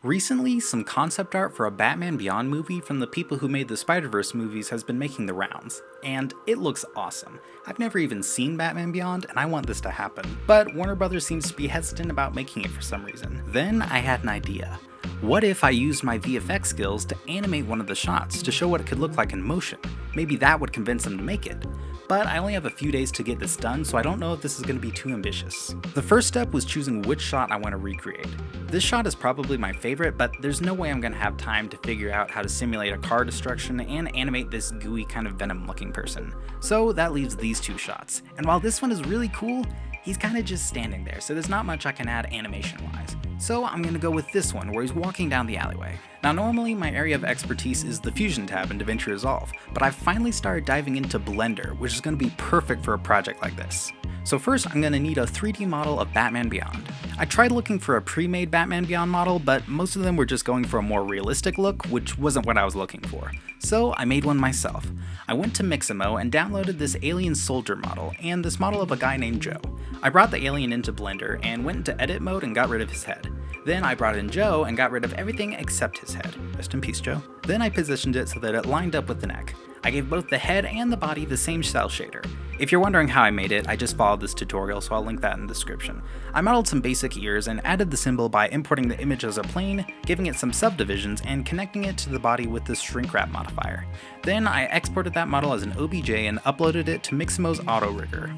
Recently, some concept art for a Batman Beyond movie from the people who made the Spider-Verse movies has been making the rounds, and it looks awesome. I've never even seen Batman Beyond, and I want this to happen, but Warner Brothers seems to be hesitant about making it for some reason. Then I had an idea. What if I used my VFX skills to animate one of the shots to show what it could look like in motion? Maybe that would convince them to make it. But I only have a few days to get this done, so I don't know if this is going to be too ambitious. The first step was choosing which shot I want to recreate. This shot is probably my favorite, but there's no way I'm going to have time to figure out how to simulate a car destruction and animate this gooey kind of Venom looking person. So that leaves these two shots. And while this one is really cool, he's kind of just standing there, so there's not much I can add animation wise. So I'm going to go with this one where he's walking down the alleyway. Now normally my area of expertise is the Fusion tab in DaVinci Resolve, but I've finally started diving into Blender, which is going to be perfect for a project like this. So first I'm going to need a 3D model of Batman Beyond. I tried looking for a pre-made Batman Beyond model, but most of them were just going for a more realistic look, which wasn't what I was looking for. So I made one myself. I went to Mixamo and downloaded this alien soldier model, and this model of a guy named Joe. I brought the alien into Blender and went into edit mode and got rid of his head. Then I brought in Joe and got rid of everything except his head. Rest in peace, Joe. Then I positioned it so that it lined up with the neck. I gave both the head and the body the same cell shader. If you're wondering how I made it, I just followed this tutorial, so I'll link that in the description. I modeled some basic ears and added the symbol by importing the image as a plane, giving it some subdivisions, and connecting it to the body with this shrink wrap modifier. Then I exported that model as an OBJ and uploaded it to Mixamo's Auto Rigger.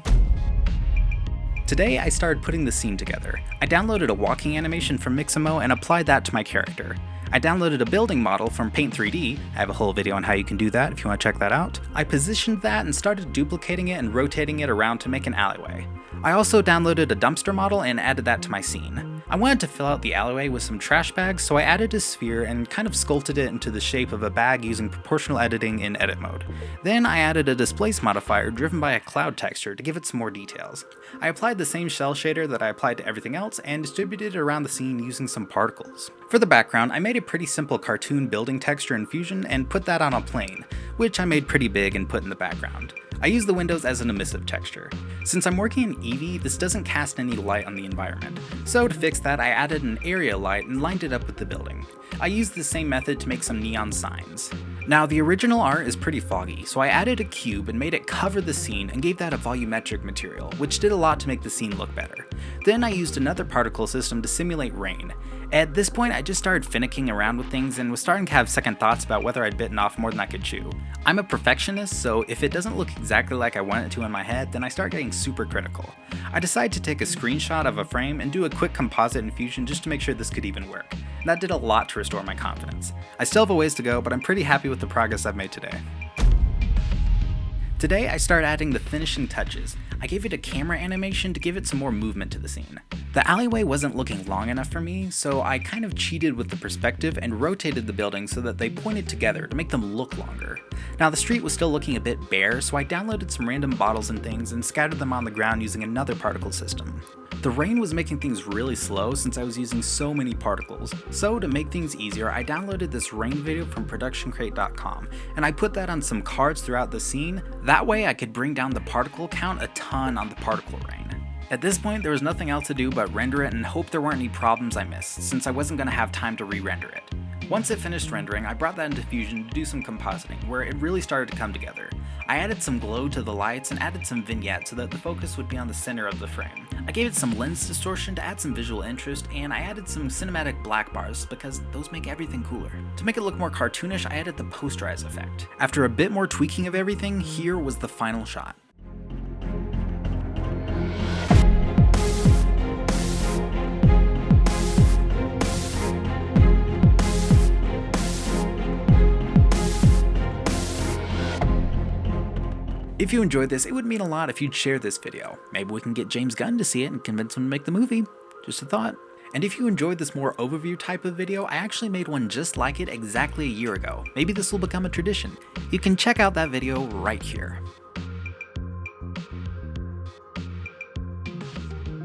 Today I started putting the scene together. I downloaded a walking animation from Mixamo and applied that to my character. I downloaded a building model from Paint 3D, I have a whole video on how you can do that if you want to check that out. I positioned that and started duplicating it and rotating it around to make an alleyway. I also downloaded a dumpster model and added that to my scene. I wanted to fill out the alleyway with some trash bags, so I added a sphere and kind of sculpted it into the shape of a bag using proportional editing in edit mode. Then I added a displace modifier driven by a cloud texture to give it some more details. I applied the same shell shader that I applied to everything else and distributed it around the scene using some particles. For the background, I made a pretty simple cartoon building texture in Fusion and put that on a plane, which I made pretty big and put in the background. I used the windows as an emissive texture. Since I'm working in Eevee, this doesn't cast any light on the environment. So to fix that, I added an area light and lined it up with the building. I used the same method to make some neon signs. Now the original art is pretty foggy, so I added a cube and made it cover the scene and gave that a volumetric material, which did a lot to make the scene look better. Then I used another particle system to simulate rain. At this point, I just started finicking around with things and was starting to have second thoughts about whether I'd bitten off more than I could chew. I'm a perfectionist, so if it doesn't look exactly like I want it to in my head, then I start getting super critical. I decided to take a screenshot of a frame and do a quick composite in Fusion just to make sure this could even work. And that did a lot to restore my confidence. I still have a ways to go, but I'm pretty happy with the progress I've made today. Today I started adding the finishing touches. I gave it a camera animation to give it some more movement to the scene. The alleyway wasn't looking long enough for me, so I kind of cheated with the perspective and rotated the buildings so that they pointed together to make them look longer. Now the street was still looking a bit bare, so I downloaded some random bottles and things and scattered them on the ground using another particle system. The rain was making things really slow since I was using so many particles, so to make things easier I downloaded this rain video from productioncrate.com and I put that on some cards throughout the scene. That way I could bring down the particle count a ton on the particle rain. At this point there was nothing else to do but render it and hope there weren't any problems I missed, since I wasn't going to have time to re-render it. Once it finished rendering, I brought that into Fusion to do some compositing, where it really started to come together. I added some glow to the lights and added some vignettes so that the focus would be on the center of the frame. I gave it some lens distortion to add some visual interest, and I added some cinematic black bars because those make everything cooler. To make it look more cartoonish, I added the posterize effect. After a bit more tweaking of everything, here was the final shot. If you enjoyed this, it would mean a lot if you'd share this video. Maybe we can get James Gunn to see it and convince him to make the movie. Just a thought. And if you enjoyed this more overview type of video, I actually made one just like it exactly a year ago. Maybe this will become a tradition. You can check out that video right here.